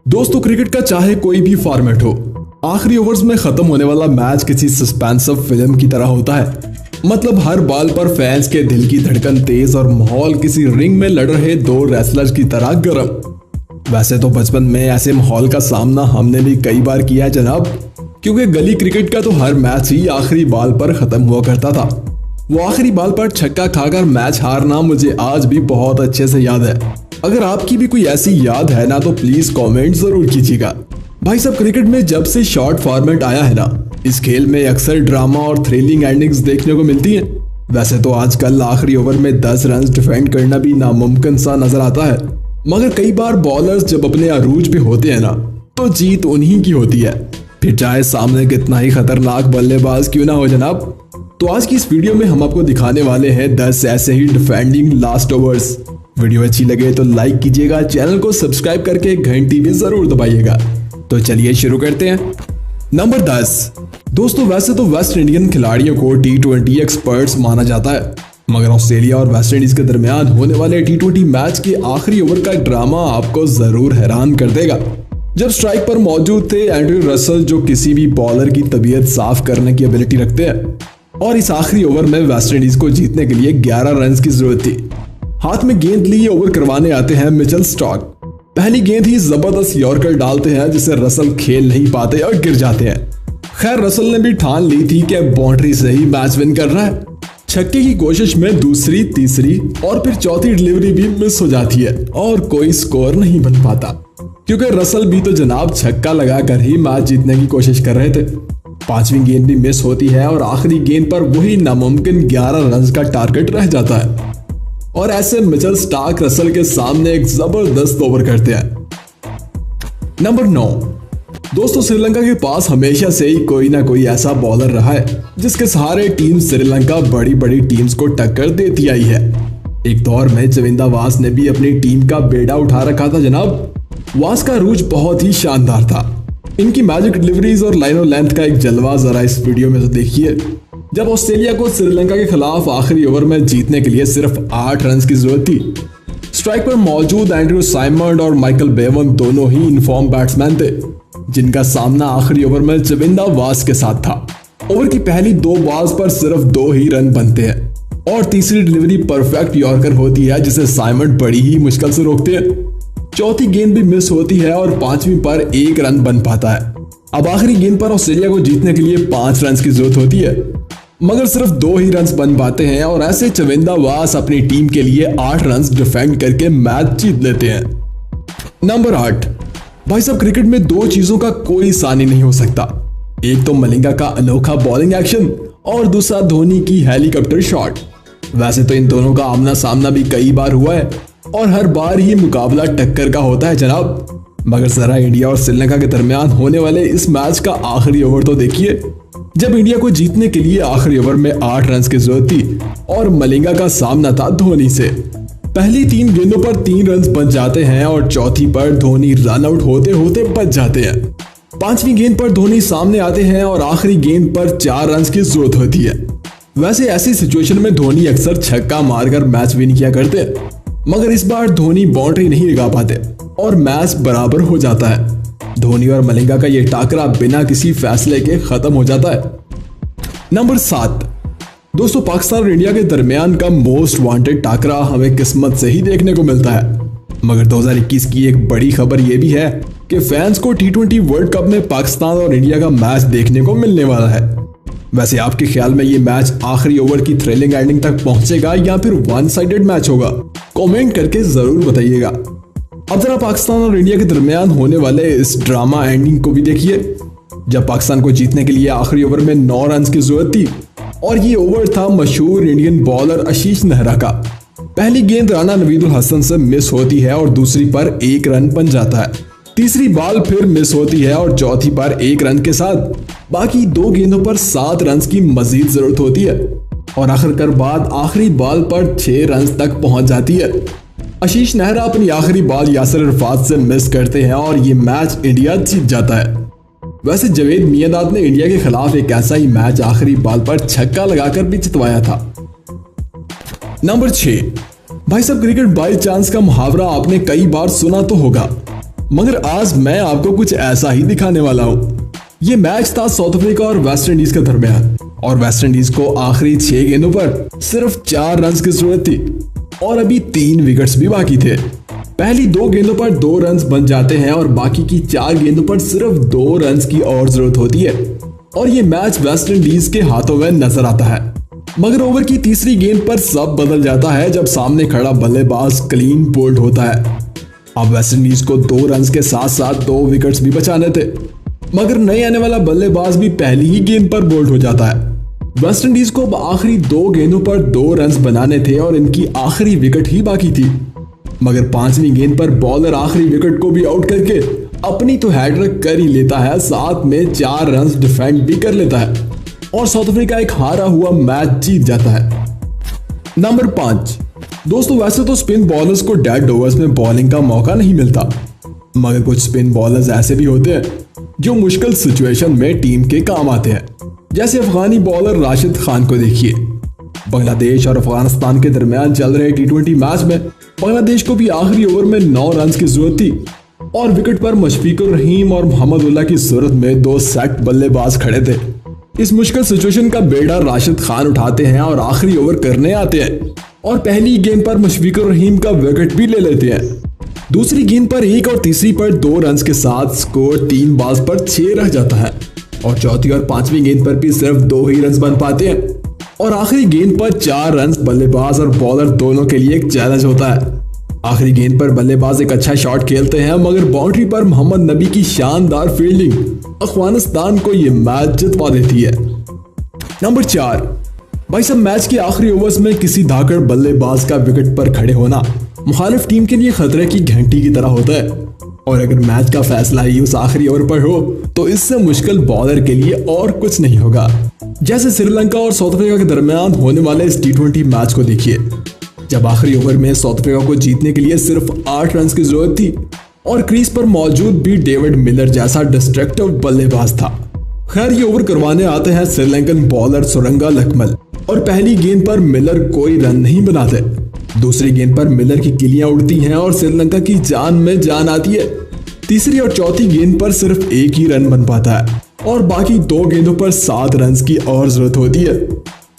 दोस्तों, क्रिकेट का चाहे कोई भी फॉर्मेट हो, आखिरी ओवर्स में खत्म होने वाला मैच किसी सस्पेंसिव फिल्म की तरह होता है। मतलब हर बॉल पर फैंस के दिल की धड़कन तेज और माहौल किसी रिंग में लड़ रहे दो रेसलर्स की तरह गर्म। वैसे तो बचपन में ऐसे माहौल का सामना हमने भी कई बार किया है जनाब, क्योंकि गली क्रिकेट का तो हर मैच ही आखिरी बॉल पर खत्म हुआ करता था। वो आखिरी बॉल पर छक्का खाकर मैच हारना मुझे आज भी बहुत अच्छे से याद है। अगर आपकी भी कोई ऐसी याद है ना तो प्लीज कमेंट जरूर कीजिएगा। भाई साहब, क्रिकेट में जब से शॉर्ट फॉर्मेट आया है ना, इस खेल में अक्सर ड्रामा और थ्रिलिंग एंडिंग्स देखने को मिलती हैं। वैसे तो आजकल आखिरी ओवर में 10 रन डिफेंड करना भी नामुमकिन सा नजर आता है, मगर कई बार बॉलर्स जब अपने अरूज पे होते हैं ना तो जीत उन्हीं की होती है, फिर चाहे सामने कितना ही खतरनाक बल्लेबाज क्यों ना हो जनाब। तो आज की इस वीडियो में हम आपको दिखाने वाले हैं 10 ऐसे ही डिफेंडिंग लास्ट ओवर्स। वीडियो अच्छी लगे तो लाइक कीजिएगा, चैनल को सब्सक्राइब करके घंटी भी जरूर दबाइएगा। तो चलिए शुरू करते हैं। नंबर 10। दोस्तों, वैसे तो वेस्ट इंडियन खिलाड़ियों को T20 एक्सपर्ट्स माना जाता है, मगर ऑस्ट्रेलिया और वेस्ट इंडीज के दरमियान होने वाले T20 मैच के आखिरी ओवर का ड्रामा आपको जरूर हैरान कर देगा। जब स्ट्राइक पर मौजूद थे एंड्रयू रसल, जो किसी भी बॉलर की तबीयत साफ करने की एबिलिटी रखते हैं, और इस आखिरी ओवर में वेस्ट इंडीज को जीतने के लिए 11 रन की जरूरत थी। हाथ में गेंद लिए ओवर करवाने आते हैं मिचेल स्टार्क। पहली गेंद ही जबरदस्त यॉर्कर डालते हैं, जिसे रसल खेल नहीं पाते और गिर जाते हैं। खैर, रसल ने भी ठान ली थी कि बाउंड्री से ही मैच विन कर रहा है। छक्के की कोशिश में दूसरी, तीसरी और फिर चौथी डिलीवरी भी मिस हो जाती है और कोई स्कोर नहीं बन पाता, क्योंकि रसल भी तो जनाब छक्का लगाकर ही मैच जीतने की कोशिश कर रहे थे। पांचवी गेंद भी मिस होती है और आखिरी गेंद पर वही नामुमकिन 11 रन का टारगेट रह जाता है, और ऐसे मिचेल स्टार्क रसल के सामने एक जबरदस्त ओवर करते हैं। नंबर 9। दोस्तों, श्रीलंका के पास हमेशा से ही कोई ना कोई ऐसा बॉलर रहा है जिसके सहारे टीम श्रीलंका बड़ी बड़ी टीम्स को टक्कर देती आई है। एक दौर में चविंदा वास ने भी अपनी टीम का बेड़ा उठा रखा था जनाब। वास का रूज बहुत ही शानदार था। इनकी मैजिक डिलीवरीज और लाइनो लेंथ का एक जलवा जरा इस वीडियो में तो देखिए। जब ऑस्ट्रेलिया को श्रीलंका के खिलाफ आखिरी ओवर में जीतने के लिए सिर्फ 8 रन की जरूरत थी, स्ट्राइक पर मौजूद एंड्रयू साइमंड और माइकल बेवन दोनों ही इनफॉर्म बैट्समैन थे, जिनका सामना आखिरी ओवर में चविंदा वास के साथ था। ओवर की पहली 2 बॉल्स पर सिर्फ 2 ही रन बनते हैं और तीसरी डिलीवरी परफेक्ट यॉर्कर होती है, जिसे साइमंड बड़ी ही मुश्किल से रोकते हैं। चौथी गेंद भी मिस होती है और पांचवी पर 1 रन बन पाता है। अब आखिरी गेंद पर ऑस्ट्रेलिया को जीतने के लिए 5 रन की जरूरत होती है, मगर सिर्फ 2 ही रन बन पाते हैं, और ऐसे चविंदा वास अपनी टीम के लिए 8 रन डिफेंड करके मैच जीत लेते हैं। नंबर 8। भाई साहब, क्रिकेट में 2 चीजों का कोई सानी नहीं हो सकता। एक तो मलिंगा का अनोखा बॉलिंग एक्शन और दूसरा धोनी की हेलीकॉप्टर शॉट। वैसे तो इन दोनों का आमना सामना भी कई बार हुआ है और हर बार ही मुकाबला टक्कर का होता है जनाब। मगर जरा इंडिया और श्रीलंका के दरमियान होने वाले इस मैच का आखिरी ओवर तो देखिए, जब इंडिया को जीतने के लिए आखिरी ओवर में 8 रन की जरूरत थी और मलिंगा का सामना था धोनी से। पहली 3 गेंदों पर 3 रन बन जाते हैं और चौथी पर धोनी रन आउट होते होते बच जाते हैं। पांचवी गेंद पर धोनी सामने आते हैं और आखिरी गेंद पर 4 रन की जरूरत होती है। वैसे ऐसी सिचुएशन में धोनी अक्सर छक्का मारकर मैच विन किया करते, मगर इस बार धोनी बाउंड्री नहीं लगा पाते और मैच बराबर हो जाता है। धोनी और मलिंगा का यह टाकरा बिना किसी फैसले के खत्म हो जाता है। नंबर 7। दोस्तों, पाकिस्तान और इंडिया के दरमियान का मोस्ट वांटेड टाकरा हमें किस्मत से ही देखने को मिलता है, मगर 2021 की एक बड़ी खबर यह भी है कि फैंस को T20 वर्ल्ड कप में पाकिस्तान और इंडिया का मैच देखने को मिलने वाला है। वैसे आपके ख्याल में ये मैच आखिरी ओवर की थ्रिलिंग एंडिंग तक पहुंचेगा या फिर वन साइडेड मैच होगा? कमेंट करके जरूर बताइएगा। अब जरा पाकिस्तान और इंडिया के दरमियान होने वाले इस ड्रामा एंडिंग को भी देखिए। जब पाकिस्तान को जीतने के लिए आखिरी ओवर में 9 रन की जरूरत थी और ये ओवर था मशहूर इंडियन बॉलर आशीष नेहरा का। पहली गेंद राणा नवीदुल हसन से मिस होती है और दूसरी पर 1 रन बन जाता है। तीसरी बॉल फिर मिस होती है और चौथी पर 1 रन के साथ बाकी 2 गेंदों पर 7 रन की मजीद जरूरत होती है और आखिरकार बाद आखिरी बॉल पर 6 रन तक पहुंच जाती है। आशीष नेहरा अपनी आखिरी बॉल यासिर अरफात से मिस करते हैं और ये मैच इंडिया जीत जाता है। वैसे जावेद मियांदाद ने इंडिया के खिलाफ एक ऐसा ही मैच आखिरी बॉल पर छक्का लगाकर भी जितवाया था। नंबर 6। भाई साहब, क्रिकेट बाय चांस का मुहावरा आपने कई बार सुना तो होगा, मगर आज मैं आपको कुछ ऐसा ही दिखाने वाला हूँ। ये मैच था साउथ अफ्रीका और वेस्ट इंडीज के दरमियान और वेस्ट इंडीज को आखिरी 6 गेंदों पर सिर्फ 4 रन की जरूरत थी और अभी 3 विकेट्स भी बाकी थे। पहली 2 गेंदों पर 2 रन बन जाते हैं और बाकी की 4 गेंदों पर सिर्फ 2 रन की और जरूरत होती है और ये मैच वेस्ट इंडीज के हाथों में नजर आता है। मगर ओवर की तीसरी गेंद पर सब बदल जाता है जब सामने खड़ा बल्लेबाज क्लीन बोल्ड होता है। अब वेस्ट इंडीज को 2 रन के साथ साथ 2 विकेट्स भी बचाने थे, मगर नए आने वाला बल्लेबाज भी पहली ही गेंद पर बोल्ड हो जाता है। वेस्ट इंडीज को अब आखिरी 2 गेंदों पर 2 रन बनाने थे और इनकी आखिरी विकेट ही बाकी थी, मगर 5वीं गेंद पर बॉलर आखिरी विकेट को भी आउट करके अपनी तो हैट्रिक कर ही लेता है, साथ में 4 रन डिफेंड भी कर लेता है और साउथ अफ्रीका एक हारा हुआ मैच जीत जाता है। नंबर 5 दोस्तों, वैसे तो स्पिन बॉलर्स को डेड ओवर्स में बॉलिंग का मौका नहीं मिलता, मगर कुछ स्पिन बॉलर्स ऐसे भी होते हैं जो मुश्किल सिचुएशन में टीम के काम आते हैं। जैसे अफगानी बॉलर राशिद खान को देखिए। बांग्लादेश और अफगानिस्तान के दरमियान चल रहे T20 मैच में बांग्लादेश को भी आखिरी ओवर में 9 रन की जरूरत थी और विकेट पर मुशफिकुर रहीम और मोहम्मदुल्लाह की सूरत में 2 सेट बल्लेबाज खड़े थे। इस मुश्किल सिचुएशन का बेड़ा राशिद खान उठाते हैं और आखिरी ओवर करने आते हैं और पहली गेंद पर मुशफिकुर रहीम का विकेट भी ले लेते हैं। दूसरी गेंद पर 1 और तीसरी पर 2 रन के साथ स्कोर 3 बॉल्स पर 6 रह जाता है और चौथी और 5वीं गेंद पर भी सिर्फ 2 ही रन बन पाते हैं और आखिरी गेंद पर 4 रन बल्लेबाज और बॉलर दोनों के लिए एक चैलेंज होता है। आखिरी गेंद पर बल्लेबाज एक अच्छा शॉट खेलते हैं, मगर बाउंड्री पर मोहम्मद नबी की शानदार फील्डिंग अफगानिस्तान को यह मैच जितवा देती है। नंबर 4 भाई साहब, मैच के आखिरी ओवर्स में किसी धाकड़ बल्लेबाज का विकेट पर खड़े होना मुखालिफ टीम के लिए खतरे की घंटी की तरह होता है और अगर मैच का फैसला ही उस आखिरी ओवर पर हो तो इससे मुश्किल बॉलर के लिए और कुछ नहीं होगा। जैसे श्रीलंका और साउथ अफ्रीका के दरमियान होने वाले इस T20 मैच को देखिए, जब आखिरी ओवर में साउथ अफ्रीका को जीतने के लिए सिर्फ 8 रन की जरूरत थी और क्रीज पर मौजूद भी डेविड मिलर जैसा डिस्ट्रक्टिव बल्लेबाज था। खैर, ये ओवर करवाने आते हैं श्रीलंकन बॉलर सुरंगा लकमल और पहली गेंद पर मिलर कोई रन नहीं बनाते। दूसरी गेंद पर मिलर की किलियां उड़ती हैं और श्रीलंका की जान में जान आती है। तीसरी और चौथी गेंद पर सिर्फ 1 ही रन बन पाता है और बाकी 2 गेंदों पर 7 रन की और जरूरत होती है,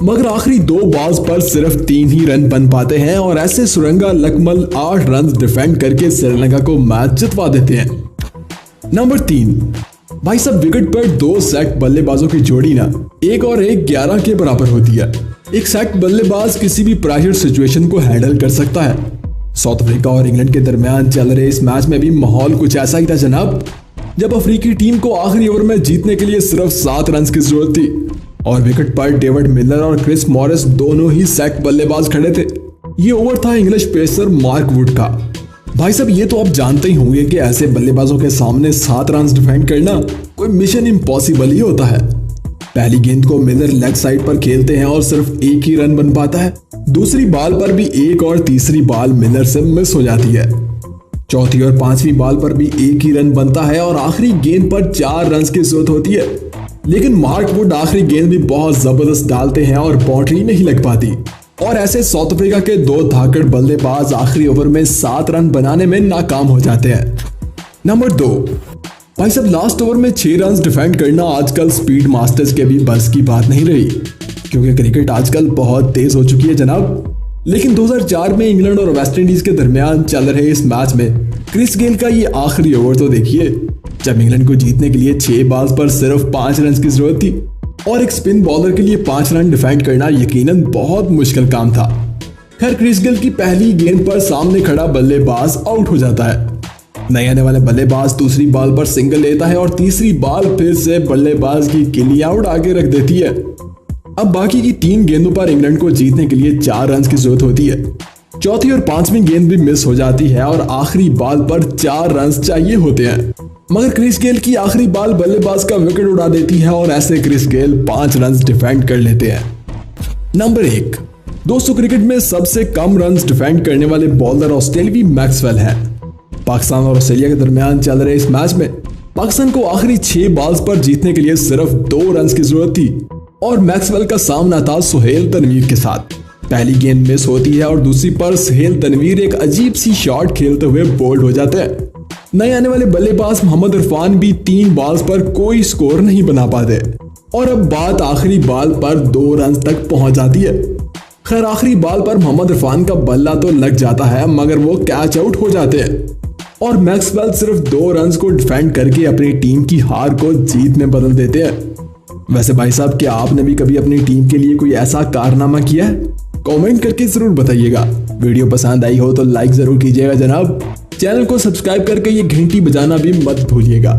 मगर आखिरी 2 बॉल्स पर सिर्फ 3 ही रन बन पाते हैं और ऐसे सुरंगा लकमल 8 रन डिफेंड करके श्रीलंका को मैच जितवा देते हैं। नंबर 3 भाई साहब, विकेट पर 2 सेट बल्लेबाजों की जोड़ी ना 1 और 1 11 के बराबर होती है। एक सेट बल्लेबाज किसी भी प्रेशर सिचुएशन को हैंडल कर सकता है। साउथ अफ्रीका और इंग्लैंड के दरमियान चल रहे इस मैच में भी माहौल कुछ ऐसा ही था जनाब, जब अफ्रीकी टीम को आखिरी ओवर में जीतने के लिए सिर्फ 7 रन की जरूरत थी और विकेट पर डेविड मिलर और क्रिस मॉरिस दोनों ही सेट बल्लेबाज खड़े थे। ये ओवर था इंग्लिश पेसर मार्क वुड का। भाई साहब, ये तो आप जानते ही होंगे कि ऐसे बल्लेबाजों के सामने 7 रन डिफेंड करना कोई मिशन इम्पॉसिबल ही होता है। पहली गेंद को मिलर लेग साइड पर खेलते हैं और सिर्फ 1 ही रन बन पाता है। दूसरी बॉल पर भी 1 और तीसरी बॉल मिलर से मिस हो जाती है। चौथी और 5वीं बॉल पर भी 1 ही रन बनता है और आखिरी गेंद पर 4 रन की जरूरत होती है, लेकिन मार्क वुड आखिरी गेंद भी बहुत जबरदस्त डालते हैं और बाउंड्री नहीं लग पाती और ऐसे साउथ अफ्रीका के 2 धाकड़ बल्लेबाज आखिरी ओवर में 7 रन बनाने में नाकाम हो जाते हैं। नंबर 2 भाई साहब, लास्ट ओवर में 6 रन डिफेंड करना आजकल स्पीड मास्टर्स के भी बस की बात नहीं रही, क्योंकि क्रिकेट आजकल बहुत तेज हो चुकी है जनाब। लेकिन 2004 में इंग्लैंड और वेस्ट इंडीज के दरमियान चल रहे इस मैच में क्रिस गेल का ये आखिरी ओवर तो देखिए, जब इंग्लैंड को जीतने के लिए 6 बॉल्स पर सिर्फ 5 रन की जरूरत थी और एक स्पिन बॉलर के लिए 5 रन डिफेंड करना यकीनन बहुत मुश्किल काम था। खैर, क्रिस गेल की पहली गेंद पर सामने खड़ा बल्लेबाज आउट हो जाता है। नए आने वाले बल्लेबाज दूसरी बॉल पर सिंगल लेता है और तीसरी बॉल फिर से बल्लेबाज की किलियां उड़ा के रख देती है। अब बाकी की 3 गेंदों पर इंग्लैंड को जीतने के लिए 4 रन की जरूरत होती है। चौथी और 5वीं गेंद भी मिस हो जाती है और आखिरी बॉल पर 4 रन चाहिए होते हैं, मगर क्रिस गेल की आखिरी बॉल बल्लेबाज का विकेट उड़ा देती है और ऐसे क्रिस गेल 5 रन डिफेंड कर लेते हैं। नंबर 1 दोस्तों, क्रिकेट में सबसे कम रन डिफेंड करने वाले बॉलर ऑस्ट्रेलियाई मैक्सवेल हैं। पाकिस्तान और ऑस्ट्रेलिया के दरमियान चल रहे इस मैच में पाकिस्तान को आखिरी 6 बॉल्स पर जीतने के लिए सिर्फ 2 रन की जरूरत थी और मैक्सवेल का सामना था सुहेल तनवीर के साथ। पहली गेंद मिस होती है और दूसरी पर सुहेल तनवीर एक अजीब सी शॉट खेलते हुए बोल्ड हो जाते हैं नए आने वाले बल्लेबाज मोहम्मद इरफान भी 3 बॉल्स पर कोई स्कोर नहीं बना पाते और अब बात आखिरी बॉल पर 2 रन तक पहुंच जाती है। खैर आखिरी बॉल पर मोहम्मद इरफान का बल्ला तो लग जाता है मगर वो कैच आउट हो जाते हैं और मैक्सवेल सिर्फ 2 रन को डिफेंड करके अपनी टीम की हार को जीत में बदल देते हैं। वैसे भाई साहब, क्या आपने भी कभी अपनी टीम के लिए कोई ऐसा कारनामा किया है? कमेंट करके जरूर बताइएगा। वीडियो पसंद आई हो तो लाइक जरूर कीजिएगा जनाब। चैनल को सब्सक्राइब करके ये घंटी बजाना भी मत भूलिएगा।